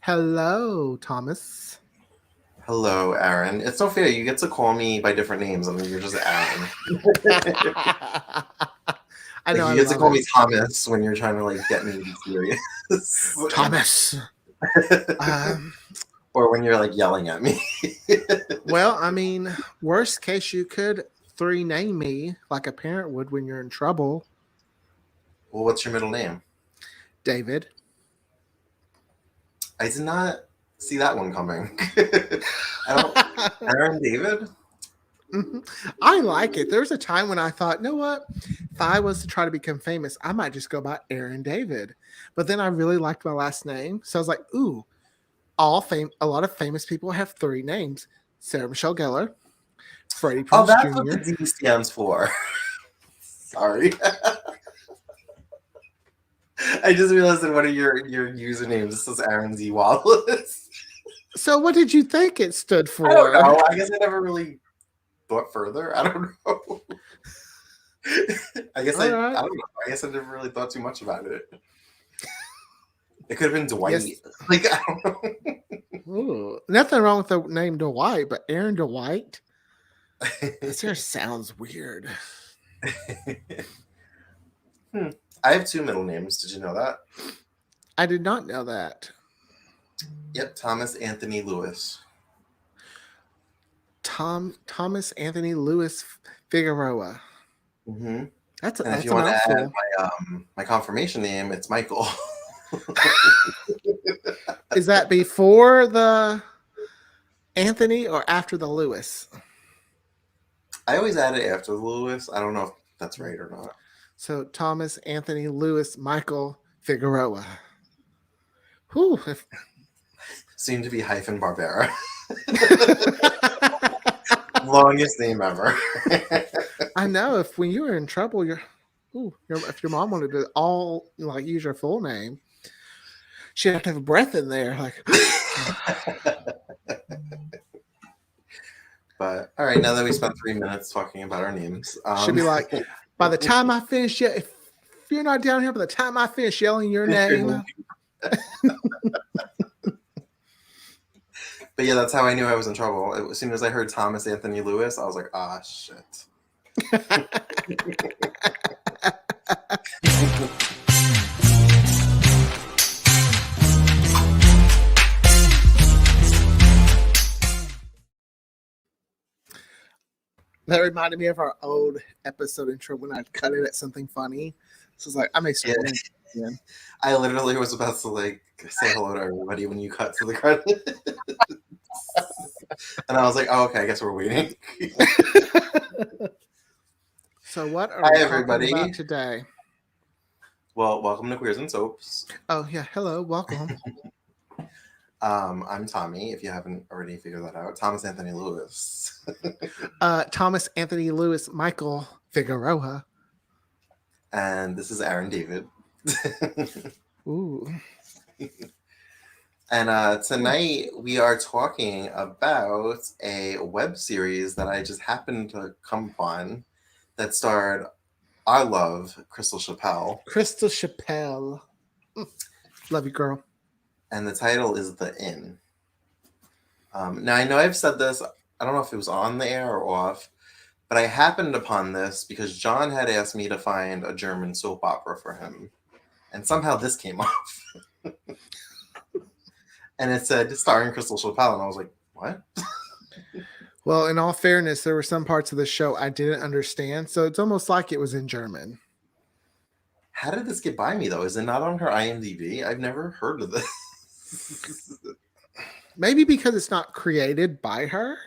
Hello, Thomas. Hello, Aaron. It's so fair. You get to call me by different names, and you're just Aaron. I Like know, I you get to love call it. me Thomas when you're trying to get me to be serious, Thomas. Um, or when you're yelling at me. well, I mean, worst case, you could three name me like a parent would when you're in trouble. Well, what's your middle name? David. I did not see that one coming. I don't. Aaron David. Mhm. I like it. There was a time when I thought, you know what? If I was to try to become famous, I might just go by Aaron David. But then I really liked my last name. So I was like, ooh, a lot of famous people have three names. Sarah Michelle Gellar, Freddie Oh, Prinze that's what the Jr. D stands for. Sorry, I just realized that one of your usernames says Aaron Z Wallace. So what did you think it stood I don't for? know. I guess I never really thought further. I don't know. All right. I don't know. I guess I never really thought too much about it. It could have been Dwight. Yes. I don't Ooh, nothing wrong with the name Dwight, but Aaron Dwight? That know. just sounds weird. Hmm. I have two middle names. Did you know that? I did not know that. Yep, Thomas Anthony Lewis. Thomas Anthony Lewis Figueroa. Hmm. That's And if you a want to add mouthful. my confirmation name, it's Michael. Is that before the Anthony or after the Lewis? I always add it after the Lewis. I don't know if that's right or not. So Thomas Anthony Lewis Michael Figueroa. Whew. Soon to be hyphen Barbera. Longest name ever. I know if when you were in trouble, if your mom wanted to all like use your full name, she'd have to have a breath in there. Like, But all right, now that we spent 3 minutes talking about our names, she'd be like, by the time I finish, if you're not down here, by the time I finish yelling your name, but yeah, that's how I knew I was in trouble. As soon as I heard Thomas Anthony Lewis, I was like, ah, shit. that reminded me of our old episode intro when I'd cut it at something funny. So it's like I may Yeah, start doing it again. I literally was about to say hello to everybody when you cut to the credit, and I was like, oh, okay, I guess we're waiting. So what are we Hi, talking about everybody. today? Well, welcome to Queers and Soaps. Oh yeah, hello, welcome. I'm Tommy. If you haven't already figured that out, Thomas Anthony Lewis, Thomas Anthony Lewis Michael Figueroa. and this is Aaron David. Ooh. And Ooh. tonight we are talking about a web series that I just happened to come upon that starred our love, Crystal Chappelle. Crystal Chappelle. Love you, girl. And the title is The Inn. Now, I know I've said this, I don't know if it was on the air or off, but I happened upon this because John had asked me to find a German soap opera for him. And somehow this came off. And it said starring Crystal Chappelle. And I was like, what? Well, in all fairness, there were some parts of the show I didn't understand, so it's almost like it was in German. How did this get by me, though? Is it not on her IMDb? I've never heard of this. Maybe because it's not created by her.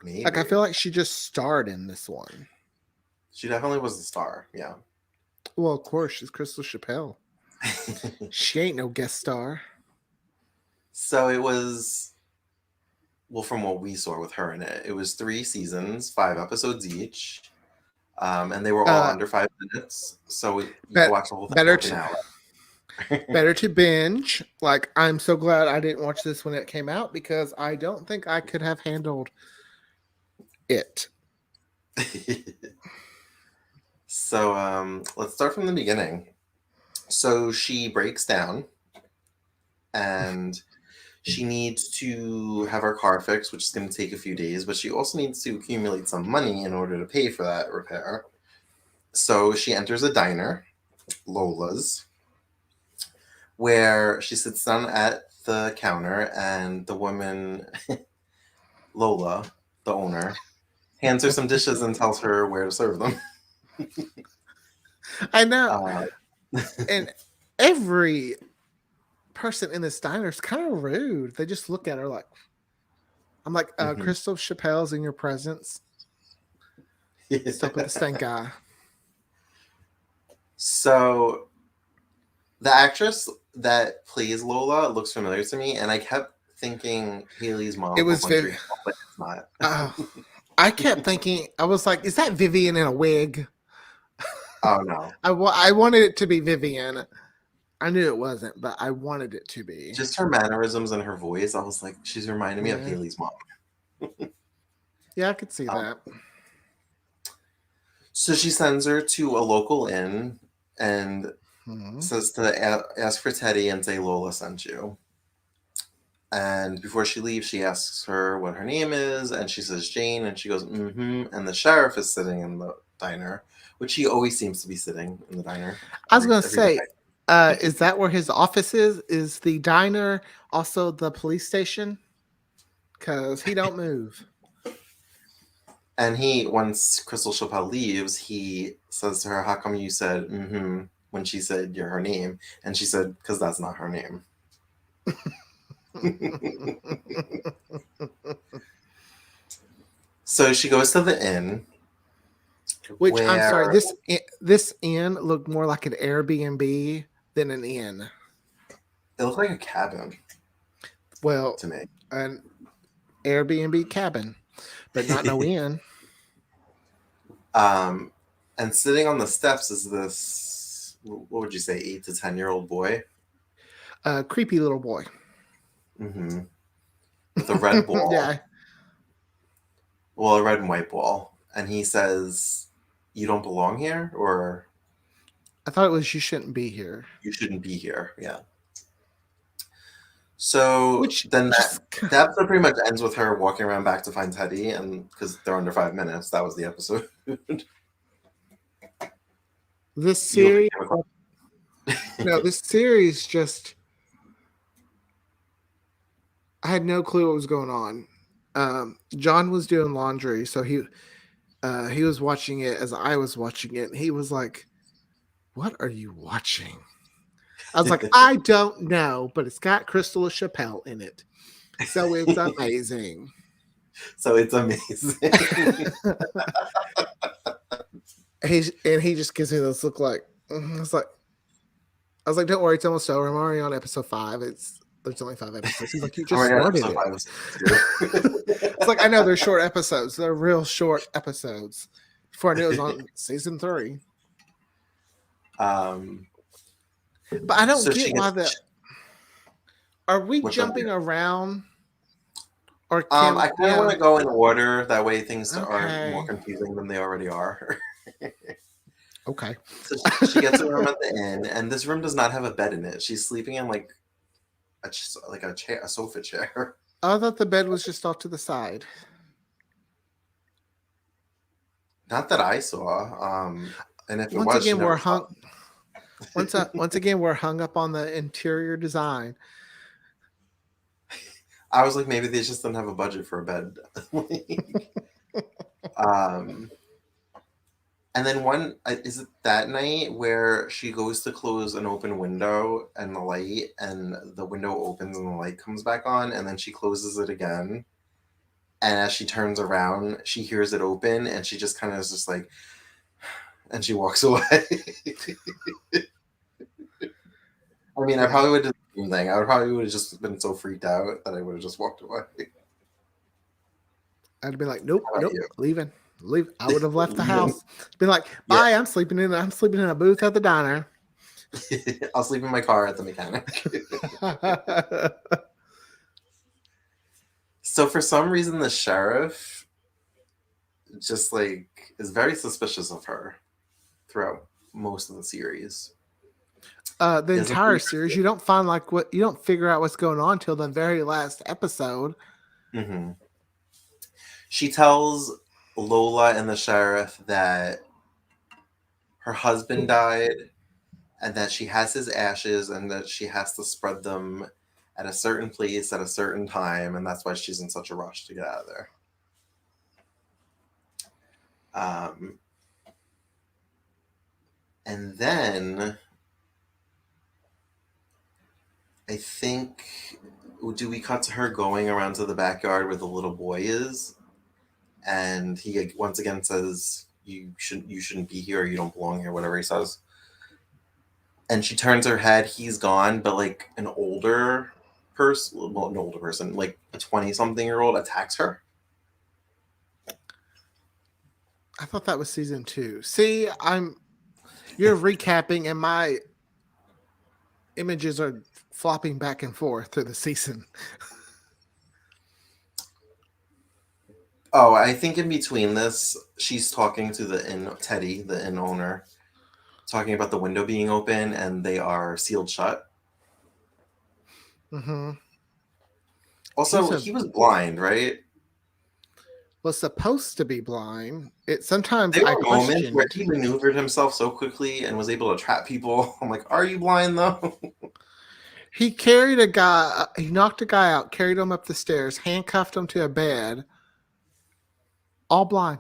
Maybe. Like I feel like she just starred in this one. She definitely was the star, yeah. Well, of course, she's Crystal Chappelle. She ain't no guest star. So it was, well, from what we saw with her in it, it was 3 seasons, 5 episodes each. And they were all under 5 minutes. So you could watch the whole thing in like an hour. Better to binge. Like, I'm so glad I didn't watch this when it came out because I don't think I could have handled it. So let's start from the beginning. So she breaks down and she needs to have her car fixed, which is going to take a few days, but she also needs to accumulate some money in order to pay for that repair. So she enters a diner, Lola's, where she sits down at the counter, and the woman, Lola, the owner, hands her some dishes and tells her where to serve them. I know. Uh, And every person in this diner is kind of rude. They just look at her like, I'm like, mhm. Crystal Chappelle's in your presence. Stop with the stank eye. So the actress that plays Lola looks familiar to me, and I kept thinking Haley's It mom from was very. Montreal, but it's not. Oh, I kept thinking, I was like, is that Vivian in a wig? Oh no. I wanted it to be Vivian. I knew it wasn't, but I wanted it to be. Just her mannerisms and her voice, I was like, she's reminding me of Yeah. Haley's mom. Yeah, I could see Um, that. so she sends her to a local inn and Hmm. says to ask for Teddy and say Lola sent you. And before she leaves, she asks her what her name is, and she says Jane, and she goes, mm-hmm. And the sheriff is sitting in the diner, which he always seems to be sitting in the diner I was going to every day. say, is that where his office is? Is the diner also the police station? Because he don't move. And he, once Crystal Chappelle leaves, he says to her, "How come you said mm-hmm when she said you're her name?" And she said, "Because that's not her name." So she goes to the inn Which I'm sorry, where this inn looked more like an Airbnb than an inn. it looked like a cabin Well, to me. an Airbnb cabin, but not no inn. um, and sitting on the steps is this, what would you say, 8 to 10 year old boy? Creepy little boy. Mm-hmm. With a red ball, Yeah, well, a red and white ball. And he says, "You don't belong here," or I thought it was you shouldn't be here. "You shouldn't be here." Yeah. So Which then just the episode pretty much ends with her walking around back to find Teddy, and because they're under 5 minutes, that was the episode. this You series, came across. no, this series just I had no clue what was going on. John was doing laundry, so he was watching it as I was watching it. And he was like, "What are you watching?" I was like, "I don't know, but it's got Crystal Chappelle in it, so it's amazing." So it's amazing. He just gives me this look like it's like I was like, "Don't worry, it's almost over. I'm already on episode 5. There's only 5 episodes." He's like, "You I'm just already on started episode it." 5 of season 2. It's like I know they're short episodes. They're real short episodes. Before I knew it was on season 3. um, But I don't so get she why gets, are we what's up jumping here? around or can I kind of want to go in order. That way things aren't more okay. confusing than they already are. Okay. So she gets a room at the inn, and this room does not have a bed in it. She's sleeping in like a chair, a sofa chair. I thought the bed was just off to the side. Not that I saw. And if it Once was, she again, never we're saw hung once again we're hung up on the interior design. I was like, maybe they just didn't have a budget for a bed. um, and then is it that night where she goes to close an open window and the light, and the window opens and the light comes back on, and then she closes it again. And as she turns around, she hears it open, and she just kind of is just like, and she walks away. I mean, I Yeah. probably would do the same thing. I would probably would have just been so freaked out that I would have just walked away. I'd be like, nope, How about nope, you? leaving. Leave. I would have left the Leaving? house. Be like, Yeah. bye, I'm sleeping in a booth at the diner. I'll sleep in my car at the mechanic. So for some reason, the sheriff just like is very suspicious of her throughout most of the series. The He doesn't entire series, you don't find like what you don't figure out what's going on till the very last episode. hmm She tells Lola and the sheriff that her husband died and that she has his ashes and that she has to spread them at a certain place at a certain time, and that's why she's in such a rush to get out of there. Um, and then I think, do we cut to her going around to the backyard where the little boy is, and he once again says, "You shouldn't be here. You don't belong here." Whatever he says. And she turns her head. He's gone, but like an older person, well, an older person, like a 20-something-year-old, attacks her. I thought that was season 2. See, you're recapping, and my images are flopping back and forth through the season. Oh, I think in between this, she's talking to the inn Teddy, the inn owner, talking about the window being open and they are sealed shut. Mm-hmm. Also, he was blind, right? Was supposed to be blind. It sometimes There I were moments where questioned. he maneuvered himself so quickly and was able to trap people. I'm like, are you blind though? He carried a guy. He knocked a guy out, carried him up the stairs, handcuffed him to a bed, all blind.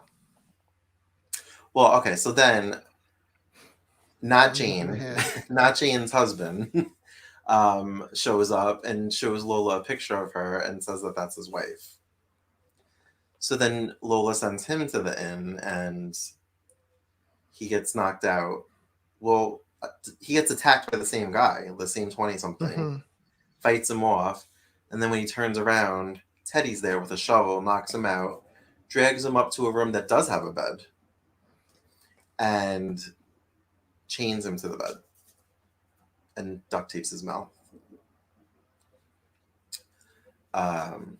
Well, okay, so then not I'm looking Jane, ahead. not Jane's husband, shows up and shows Lola a picture of her and says that that's his wife. So then Lola sends him to the inn and he gets knocked out. Well, he gets attacked by the same guy, the same 20 something, Mm-hmm. fights him off. And then when he turns around, Teddy's there with a shovel, knocks him out, drags him up to a room that does have a bed, and chains him to the bed and duct tapes his mouth. Um,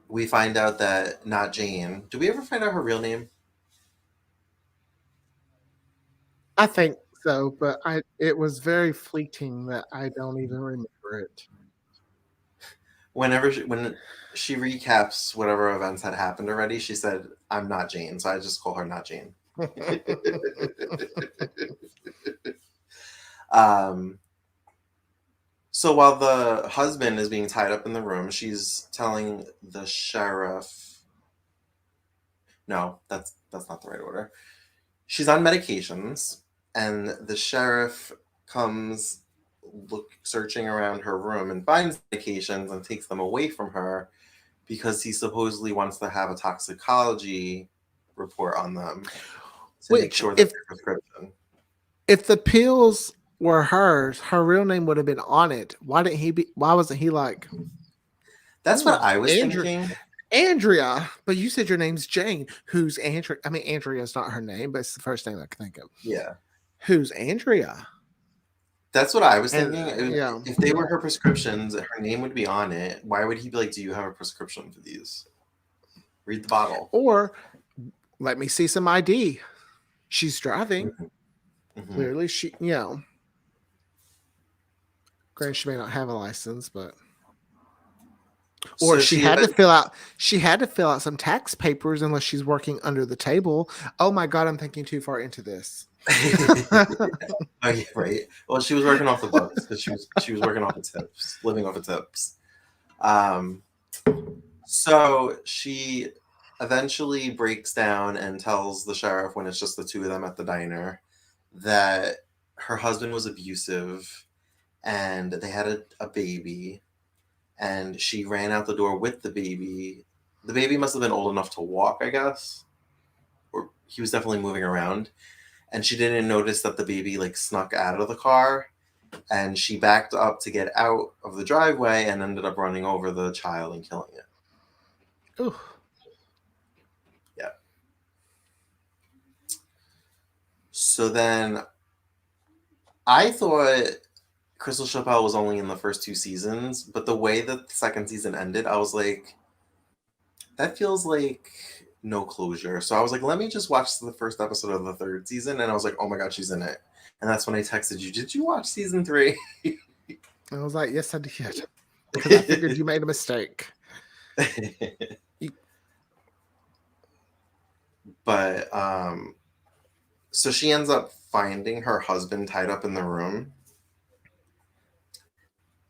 we find out that not Jane. Do we ever find out her real name? I think so, but it was very fleeting that I don't even remember it. When she recaps whatever events had happened already, she said, "I'm not Jane," so I just call her not Jane. um, so while the husband is being tied up in the room, she's telling the sheriff. No, that's not the right order. She's on medications, and the sheriff comes searching around her room and finds medications and takes them away from her because he supposedly wants to have a toxicology report on them to make Which, sure that they're prescription. if the pills were hers, her real name would have been on it. Why didn't he be? Why wasn't he like, That's what oh, I was Andrew, thinking. Andrea? But you said your name's Jane. Who's Andrea? I mean, Andrea's not her name, but it's the first name I can think of. Yeah. Who's Andrea? That's what I was And thinking. yeah, If they were her prescriptions, her name would be on it. Why would he be like, "Do you have a prescription for these? Read the bottle." or let me see some ID. She's driving. Mm-hmm. Clearly, granted, she may not have a license, but or So she she had to fill out. She had to fill out some tax papers unless she's working under the table. Oh my god, I'm thinking too far into this. Oh, yeah, right. Well, she was working off the books because she was working off the tips, living off the tips. Um, so she eventually breaks down and tells the sheriff when it's just the two of them at the diner that her husband was abusive and they had a baby and she ran out the door with the baby. The baby must have been old enough to walk, I guess, or he was definitely moving around. And she didn't notice that the baby like snuck out of the car, and she backed up to get out of the driveway and ended up running over the child and killing it. Ooh. Yeah. So then I thought Crystal Chappelle was only in the first two seasons, but the way that the second season ended, I was like, that feels like no closure. So I was like, let me just watch the first episode of the third season, and I was like, oh my god, she's in it. And that's when I texted you, did you watch season 3? And I was like, yes, I did. Because I figured you made a mistake. You, But so she ends up finding her husband tied up in the room,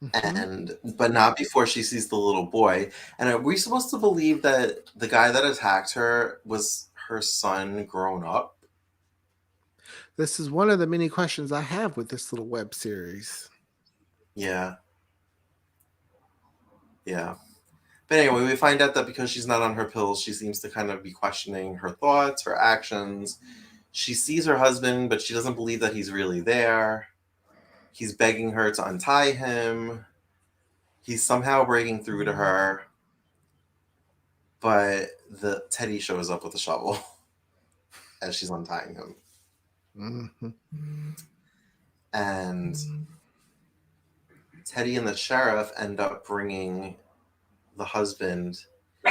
mhm. and but not before she sees the little boy. And are we supposed to believe that the guy that attacked her was her son grown up? This is one of the many questions I have with this little web series. Yeah, yeah. But anyway, we find out that because she's not on her pills, she seems to kind of be questioning her thoughts, her actions. She sees her husband, but she doesn't believe that he's really there. He's begging her to untie him. He's somehow breaking through to her, but the Teddy shows up with a shovel as she's untying him. Mhm. And Teddy and the sheriff end up bringing the husband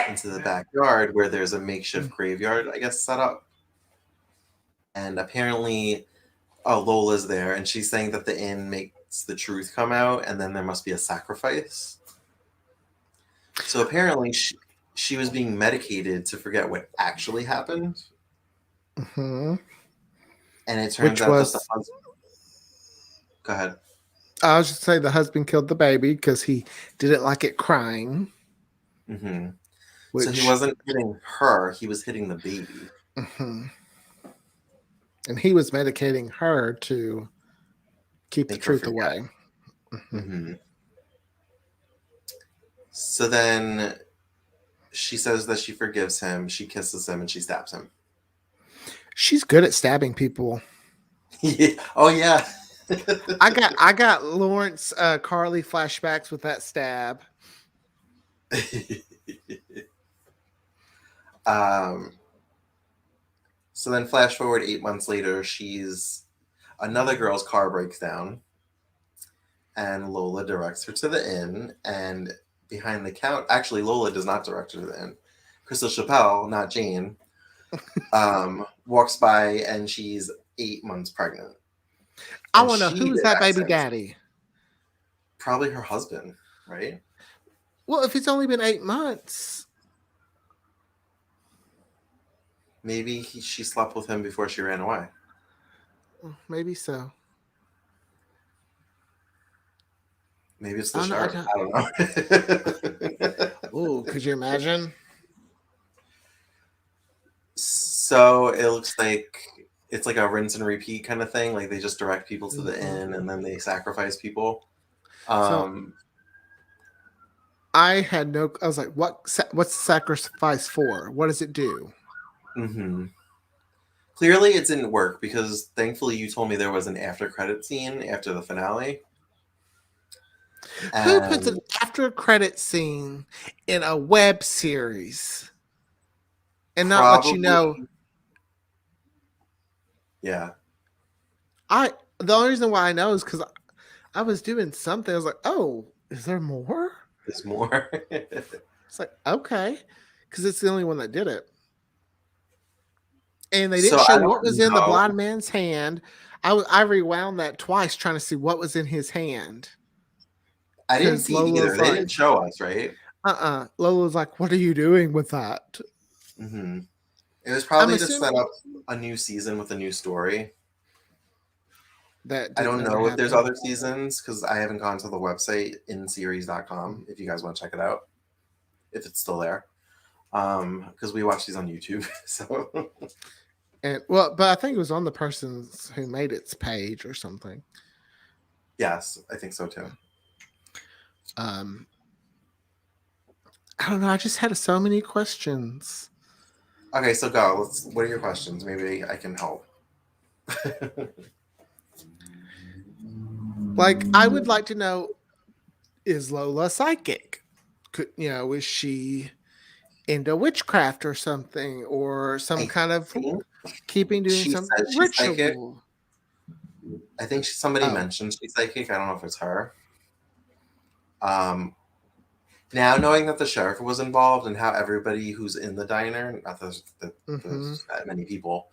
into the backyard where there's a makeshift graveyard, I guess, set up. And apparently, Lola's there, and she's saying that the inn makes the truth come out, and then there must be a sacrifice. So apparently, she was being medicated to forget what actually happened. Mhm. And it turns Which out that the was, husband. Go ahead. I was just say the husband killed the baby because he didn't like it crying. Hmm. So he Which, wasn't hitting her, he was hitting the baby. mhm. And he was medicating her to keep the Make her truth forget. away. Mhm. Hmm. So then she says that she forgives him, she kisses him, and she stabs him. She's good at stabbing people. Yeah. Oh, yeah. I got Lawrence Carly flashbacks with that stab. um, so then, flash forward 8 months later, another girl's car breaks down, and Lola directs her to the inn. And behind the counter, actually, Lola does not direct her to the inn. Crystal Chappelle, not Jane, walks by, and she's 8 months pregnant. I And want to know she who is did that baby accents. daddy? Probably her husband, right? Well, if it's only been 8 months, Maybe she slept with him before she ran away. maybe so. Maybe it's I the don't know. sheriff. I don't know. Oh, could you imagine? So it looks like it's like a rinse and repeat kind of thing. Like they just direct people to the Mhm. inn and then they sacrifice people. So Um, I had no. I was like, What's the sacrifice for? What does it do? mhm. Clearly, it didn't work because thankfully you told me there was an after credit scene after the finale, Who puts an and after credit scene in a web series and not let you probably, know? yeah, I The only reason why I know is because I was doing something. I was like, oh, is there more? there's more. It's like, okay, because it's the only one that did it. And they didn't So show I what was don't in the know. blind man's hand. I rewound that twice trying to see what was in his hand. I didn't Because see it either. Lola's They like, didn't show us, right? Lola's like, what are you doing with that? Hmm. It was I'm probably to assuming set up a new season with a new story. that I didn't don't never know if there's happen. other seasons because I haven't gone to the website inseries.com if you guys want to check it out, if it's still there. Because we watch these on YouTube. So And well, but I think it was on the person's who made its page or something. yes, I think so too. Um, I don't know. I just had so many questions. Okay, so go. What are your questions? Maybe I can help. Like, I would like to know: is Lola psychic? Is she into witchcraft or something, or some I kind of think doing she some says she's psychic. ritual? I think somebody Oh, mentioned she's psychic. I don't know if it's her. Um, Now knowing that the sheriff was involved and how everybody who's in the diner, not that mm-hmm. there's that many people,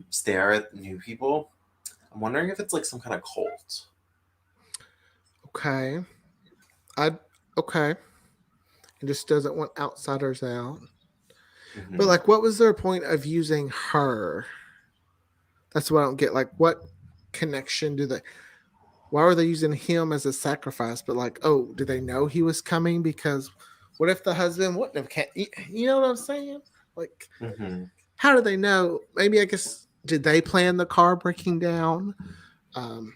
stare at new people, I'm wondering if it's like some kind of cult. Okay. I okay. It just doesn't want outsiders out. But Hmm. like, what was their point of using her? That's what I don't get. Like, what connection do they? Why were they using him as a sacrifice? But like, oh, did they know he was coming? Because what if the husband wouldn't have? You know what I'm saying? Like, Hmm. how do they know? Maybe I guess did they plan the car breaking down? Um,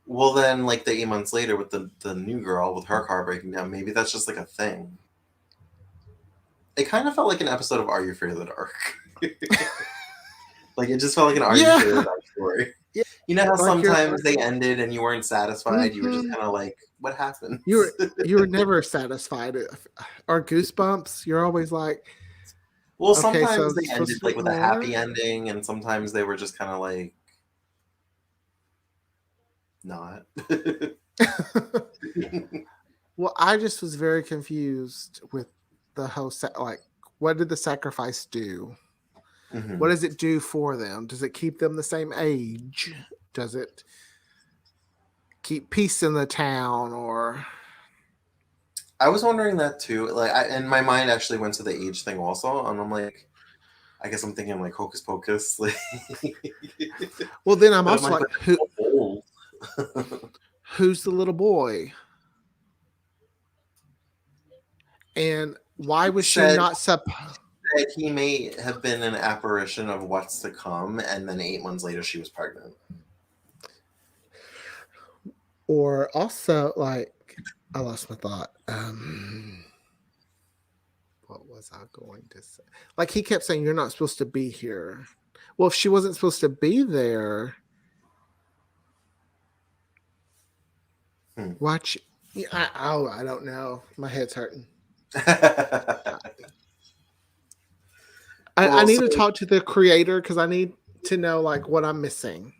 Well, then, like the 8 months later with the new girl with her car breaking down, maybe that's just like a thing. It kind of felt like an episode of Are You Afraid of the Dark? Like it just felt like an Are You Afraid of the yeah, Dark story. yeah. You know how Like you're. sometimes they ended and you weren't satisfied. You were just Mm-hmm. kind of like, what You were happens? you were never satisfied. Or goosebumps. You're always like, Well, okay, so sometimes it's they supposed ended to be like with a happy more. ending, and sometimes they were just kind of like not. Well, I just was very confused with the whole like, what did the sacrifice do? What Hmm. does it do for them? Does it keep them the same age? Does it keep peace in the town? Or I was wondering that too. Like, and my mind actually went to the age thing also, and I'm like, I guess I'm thinking like Hocus Pocus, like, well, then I'm but I'm also like, like, but they're so old. who's the little boy? And why was she said not that he may have been an apparition of what's to come, and then 8 months later she was pregnant. or also like, I lost my thought. What was I going to say? Like he kept saying, "You're not supposed to be here." Well, if she wasn't supposed to be there, Hmm. watch. Yeah, I don't know. My head's hurting. I Well, need so to talk to the creator because I need to know like what I'm missing.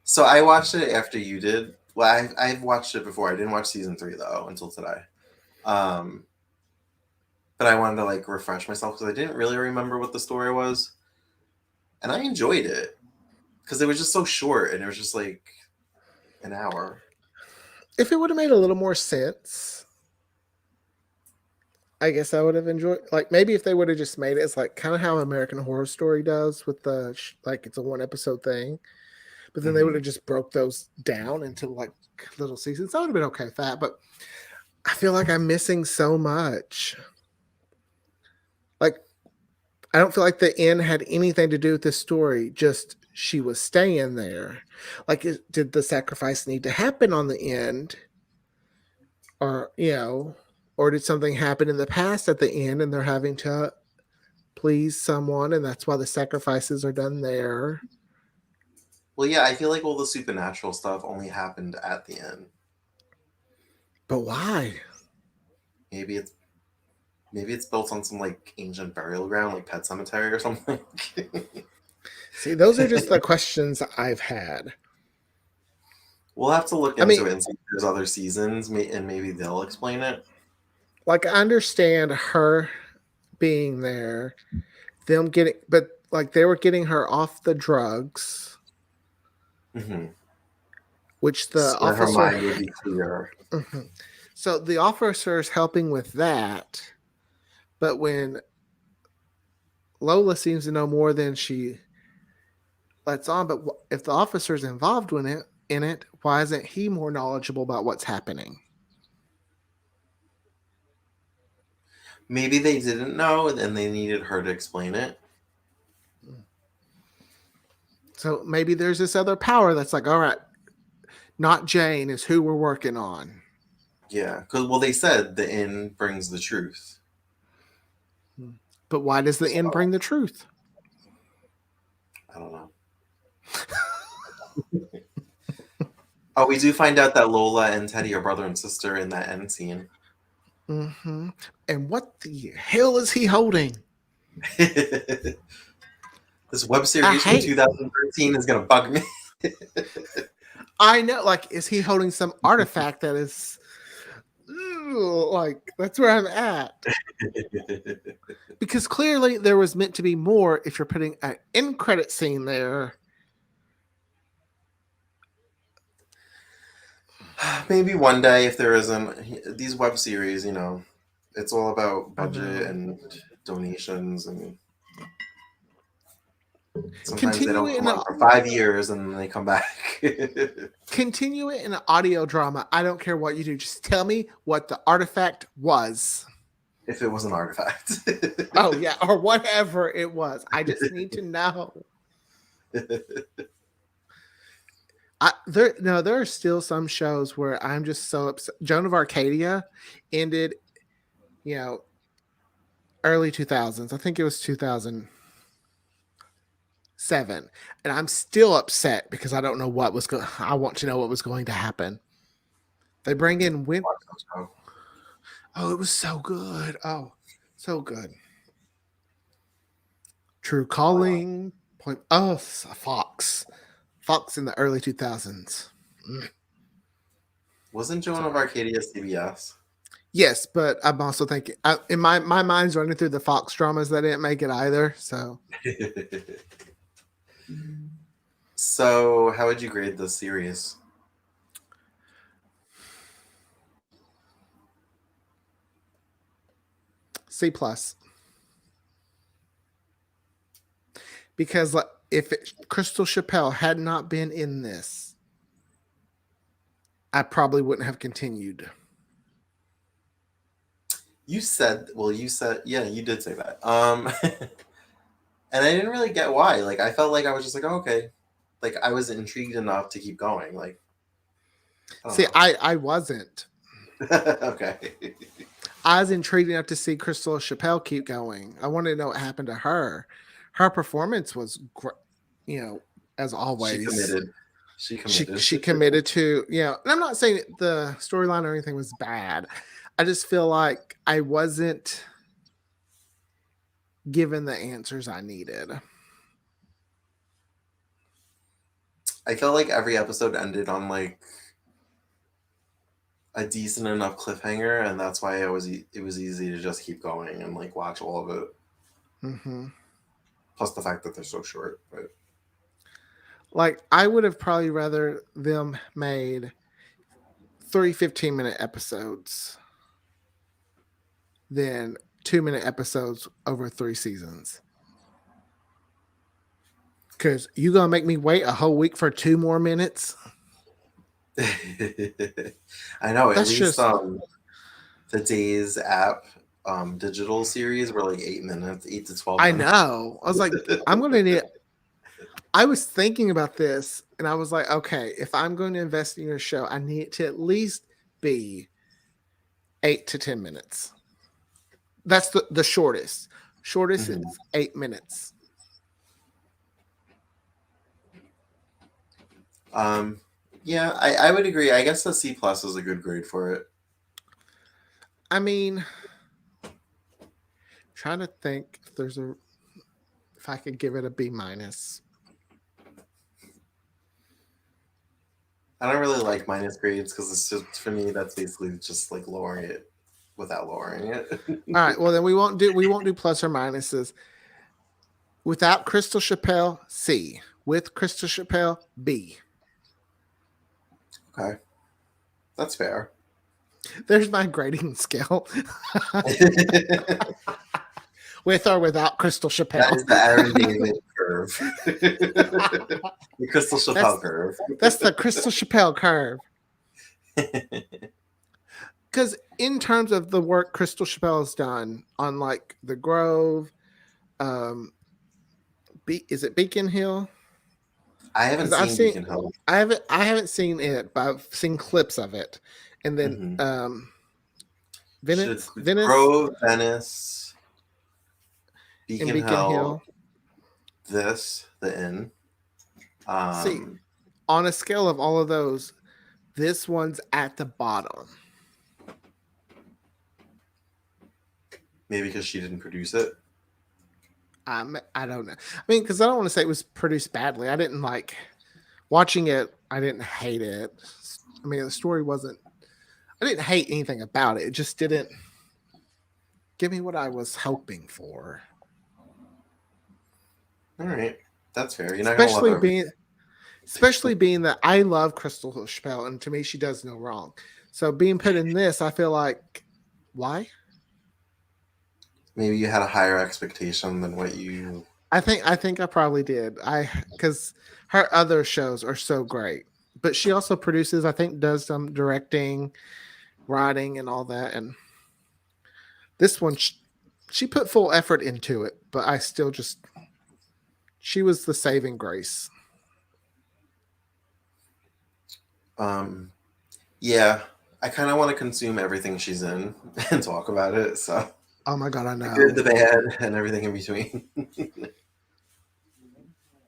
so I watched it after you did. Well, I've watched it before. I didn't watch season 3 though until today. Um, but I wanted to like refresh myself because I didn't really remember what the story was, and I enjoyed it because it was just so short and it was just like an hour. If it would have made a little more sense, I guess I would have enjoyed. Like maybe if they would have just made it, it's like kind of how American Horror Story does with the like it's a one episode thing, but then they would Hmm. have just broke those down into like little seasons. I would have been okay with that, but I feel like I'm missing so much. Like I don't feel like the end had anything to do with this story. Just she was staying there. Like, did the sacrifice need to happen on the end, or or did something happen in the past at the end, and they're having to please someone, and that's why the sacrifices are done there? Well, yeah, I feel like all the supernatural stuff only happened at the end. But why? Maybe it's maybe it's built on some like ancient burial ground, like Pet Cemetery or something. See, those are just the questions I've had. We'll have to look I mean, into it and see if there's other seasons, and maybe they'll explain it. like I understand her being there, them getting, but like they were getting her off the drugs, Hmm. which the So that her officer. mind would be clear. Mhm. So the officer is helping with that, but when Lola seems to know more than she lets on, but if the officer's involved in it, why isn't he more knowledgeable about what's happening? Maybe they didn't know and they needed her to explain it. So maybe there's this other power that's like, all right, not Jane is who we're working on. Yeah, because well, they said the inn brings the truth. But why does the end So bring the truth? I don't know. Oh, we do find out that Lola and Teddy are brother and sister in that end scene. Hmm. And what the hell is he holding? This web I series from hate. 2013 is gonna bug me. I know. Like, is he holding some artifact that is? like that's where I'm at. Because clearly there was meant to be more if you're putting an end credit scene there. Maybe one day if there isn't these web series, it's all about I budget know. and donations, and sometimes they Continue don't it come in a on for 5 years and then they come back. continue it in an audio drama. I don't care what you do. Just tell me what the artifact was. If it was an artifact. Oh yeah, or whatever it was. I just need to know. There are still some shows where I'm just so upset. Joan of Arcadia ended, you know, early 2000s. I think it was 2007, and I'm still upset because I don't know what was going. I want to know what was going to happen. They bring in Win. Oh, it was so good. Oh, so good. True Calling. Point. Oh, Fox. Fox in the early 2000s. Wasn't Joan of Sorry. Arcadia CBS? Yes, but I'm also thinking in my mind's running through the Fox dramas that didn't make it either. So So, how would you grade this series? C plus, because if Crystal Chappelle had not been in this, I probably wouldn't have continued. Yeah, you did say that. And I didn't really get why. Like, I felt like I was just like, oh, okay. Like, I was intrigued enough to keep going. Like, I don't See, know. I wasn't. Okay. I was intrigued enough to see Crystal Chappelle keep going. I wanted to know what happened to her. Her performance was great, as She always. committed. She committed. She committed to, and I'm not saying the storyline or anything was bad. I just feel like I wasn't given the answers I needed. I felt like every episode ended on like a decent enough cliffhanger, and that's why it was easy to just keep going and like watch all of it. Mm-hmm. Plus the fact that they're so short. But Like I would have probably rather them made 3 15-minute episodes than 2-minute episodes over 3 seasons. Because you gonna make me wait a whole week for 2 more minutes? I know. At That's least just. the Days app digital series were like 8 minutes, 8 to 12 I minutes. know. I was like, I'm gonna need. I was thinking about this, and I was like, okay, if I'm going to invest in your show, I need it to at least be 8 to 10 minutes. That's the shortest. Shortest Mhm. is 8 minutes. Yeah, I would agree. I guess the C plus is a good grade for it. I mean, trying to think if I could give it a B minus. I don't really like minus grades because it's just, for me, that's basically just like lowering it without lowering it. All right, well then we won't do plus or minuses. Without Crystal Chappelle, C. With Crystal Chappelle, B. Okay, that's fair. There's my grading scale. With or without Crystal That Chappelle. is the Aaron David curve. The Crystal Chappelle curve. That's the Crystal Chappelle curve. Because in terms of the work Crystal Chappelle has done on like The Grove, is it Beacon Hill? I haven't Because I've seen seen, Beacon Hill. I haven't seen it, but I've seen clips of it. And then Mm-hmm. Venice, Grove, Venice, and Beacon Beacon Hill, Hill. the Inn. See, on a scale of all of those, this one's at the bottom. Maybe because she didn't produce it. I don't know. I mean, because I don't want to say it was produced badly. I didn't like watching it. I didn't hate it. I mean, the story wasn't. I didn't hate anything about it. It just didn't give me what I was hoping for. All right, that's fair. You're not gonna love Especially everything. being especially being that I love Crystal Spell, and to me she does no wrong. So being put in this, I feel like why? Maybe you had a higher expectation than what you. I think I probably did. I because her other shows are so great, but she also produces. I think does some directing, writing, and all that. And this one, she put full effort into it, but I still just she was the saving grace. Um, yeah, I kind of want to consume everything she's in and talk about it. So Oh my god, I the good, know. the bad, and everything in between.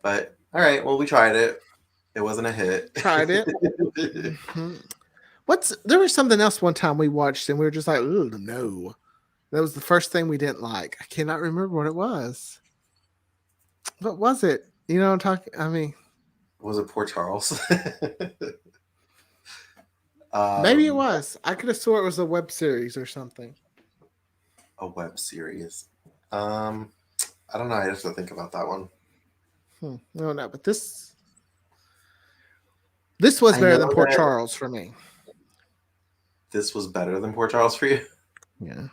But all right, well, we tried it. It wasn't a hit. Tried it. Hmm. What's there was something else one time we watched and we were just like, oh no. That was the first thing we didn't like. I cannot remember what it was. What was it? You know what I'm talking I mean, Was it Poor Charles? maybe it um, was. I could have swore it was a web series or something. a web series. Um, I don't know. I have to think about that one. No, no, but this was I better know than Port that Charles for me. this was better than Poor Charles for you. Yeah.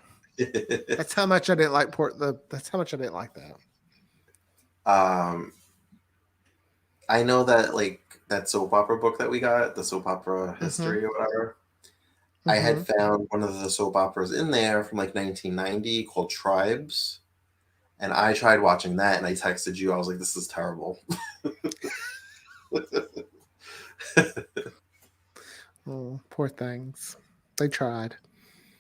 That's how much I didn't like that's how much I didn't like that. um, I know that like that soap opera book that we got, the soap opera Mm-hmm. history or whatever. I had Mm-hmm. found one of the soap operas in there from like 1990 called Tribes, and I tried watching that, and I texted you. I was like, "This is terrible." Oh, poor things. They tried.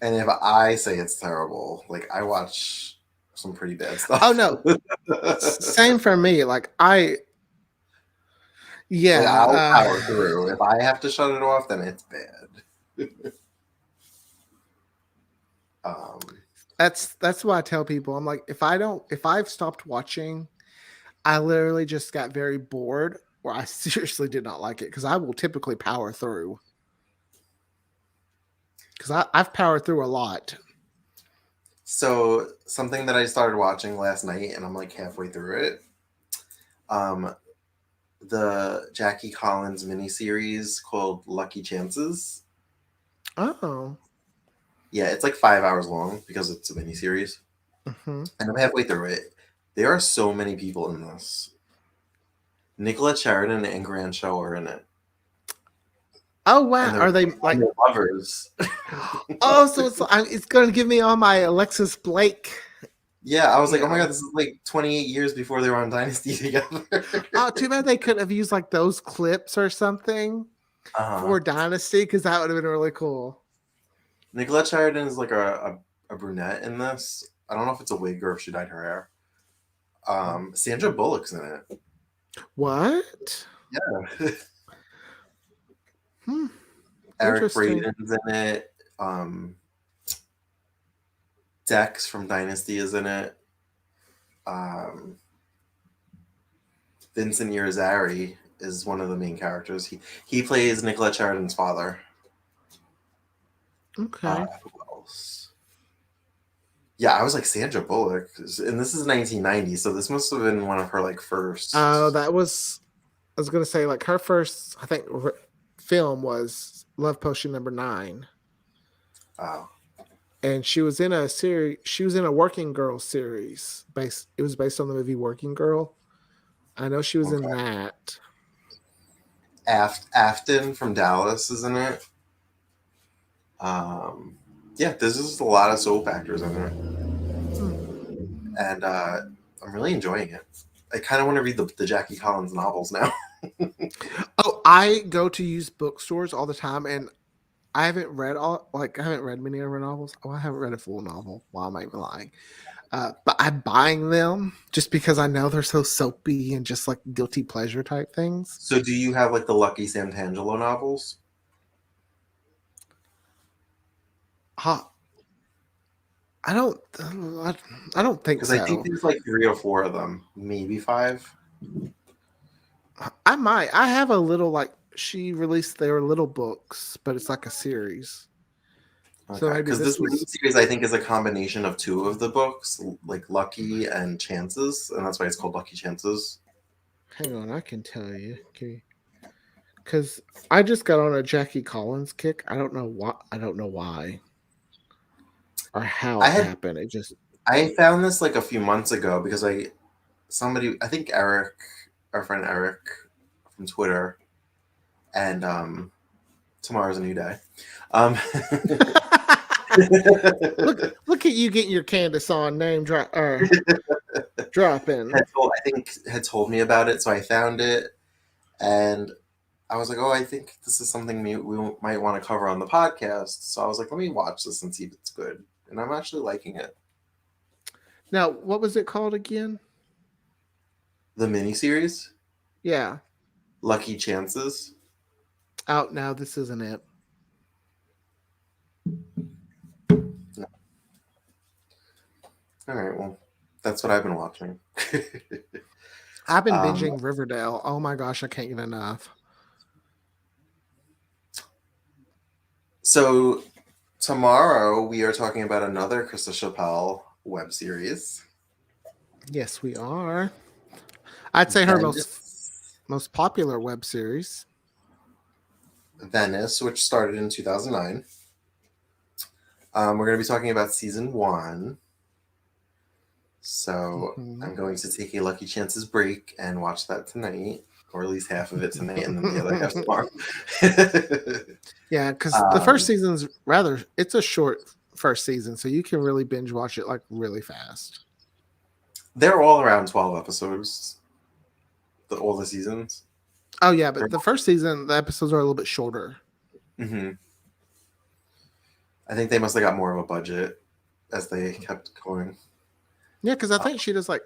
And if I say it's terrible, like I watch some pretty bad Oh stuff. no. Same for me. Like Yeah, I'll power through. If I have to shut it off, then it's bad. Um, that's why I tell people I'm like if I've stopped watching, I literally just got very bored or I seriously did not like it because I will typically power through because I've powered through a lot. so something that I started watching last night, and I'm like halfway through it. Um, the Jackie Collins miniseries called Lucky Chances. Oh. Yeah, it's like 5 hours long because it's a miniseries, Hmm. and I'm halfway through it. There are so many people in this. Nicolette Sheridan and Gran Show are in it, Oh wow, and they're are they and like? they're lovers. Oh, so it's going to give me all my Alexis Blake. Yeah, I was like, You oh my god, know. this is like 28 years before they were on Dynasty together. Oh, too bad they couldn't have used like those clips or something Uh-huh. for Dynasty because that would have been really cool. Nicolette Sheridan is like a brunette in this. I don't know if it's a wig or if she dyed her hair. Sandra Bullock's in it. What? Yeah. Hmm. Eric Interesting. Braden's in it. Dex from Dynasty is in it. Um, Vincent Irizarry is one of the main characters. He plays Nicolette Sheridan's father. Okay. Who else? Yeah, I was like Sandra Bullock, and this is 1990, so this must have been one of her like Oh, first. that was. I was gonna say like her first. I think film was Love Potion #9, Oh, and she was in a series. She was in a Working Girl series. Based. It was based on the movie Working Girl. I know she was in okay. that. Afton from Dallas is in it. Um, yeah, there's just a lot of soap actors in it, Hmm. and I'm really enjoying it. I kind of want to read the Jackie Collins novels now. Oh, I go to use bookstores all the time, and I haven't read all like I haven't read many of her novels. Oh, I haven't read a full novel. Why am I even lying? But I'm buying them just because I know they're so soapy and just like guilty pleasure type things. So, do you have like the Lucky Santangelo novels? Uh, I don't. I don't think Because I think so. there's like 3 or 4 of them, maybe 5. I might. I have a little like she released their little books, but it's like a series. So Okay, maybe because this this was. miniseries I think is a combination of two of the books, like Lucky and Chances, and that's why it's called Lucky Chances. Hang on, I can tell you. Because I just got on a Jackie Collins kick. I don't know why. I don't know why or how I it had happened. It just. I found this like a few months ago because I think Eric, our friend Eric from Twitter, and tomorrow's a new day. Um, look at you getting your Candace on name drop dropping. I think had told me about it, so I found it, and I was like, oh, I think this is something we might want to cover on the podcast. So I was like, let me watch this and see if it's good, and I'm actually liking it. Now, what was it called again? The miniseries, Yeah. Lucky Chances. Out now. This isn't it. All right, well, that's what I've been watching. I've been um, binging Riverdale. Oh my gosh, I can't get enough. so tomorrow we are talking about another Krista Chappelle web series, Yes, we are. I'd say her Venice, most popular web series. Venice, which started in 2009. We're going to be talking about season one. So Hmm. I'm going to take a Lucky Chances break and watch that tonight, or at least half of it tonight, and then the other half tomorrow. Yeah, because the first um, season's rather it's a short first season, so you can really binge watch it like really fast. they're all around 12 episodes, all the seasons. Oh yeah, but the first season the episodes are a little bit shorter. Mm-hmm. I think they must have got more of a budget as they kept going. Yeah, because I Uh, think she does like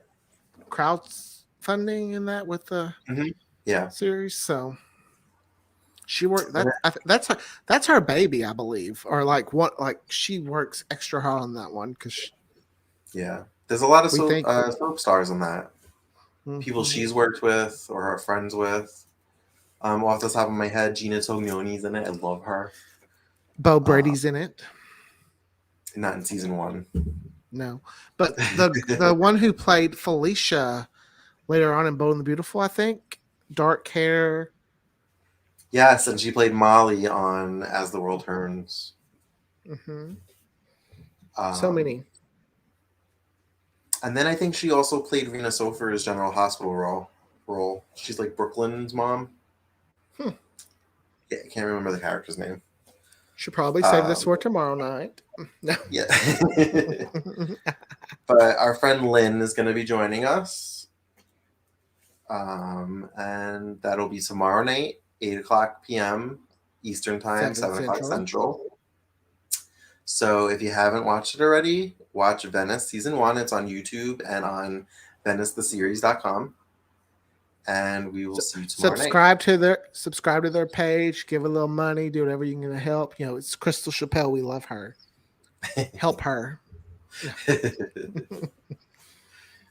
crowdfunding in that with the mm-hmm. Yeah. series, so she worked that. That's her baby, I believe, or like what? Like she works extra hard on that one because Yeah. There's a lot of we think. soap stars in that. People Mhm. she's worked with or her friends with. Off the top of my head, Gina Tognoni's in it. I love her. Bo Uh, Brady's in it. not in season one. No, but the one who played Felicia later on in Bold and the Beautiful, I think, dark hair. Yes, and she played Molly on As the World Turns. Hmm. So Um, many. and then I think she also played Rena Sofer's General Hospital role. She's like Brooklyn's mom. Hmm. Yeah, I can't remember the character's name. Should probably save this Um, for tomorrow night. No. yeah. But our friend Lynn is going to be joining us. And that'll be tomorrow night, 8 o'clock p.m. Eastern Time, 7 7 o'clock Central. Central. So if you haven't watched it already, watch Venice season one. It's on YouTube and on VeniceTheSeries.com. And we will see you tomorrow night. Subscribe to their page, give a little money, do whatever you can to help. You know, it's Crystal Chappelle. We love her. Help her.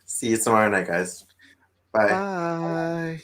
See you tomorrow night, guys. Bye. Bye.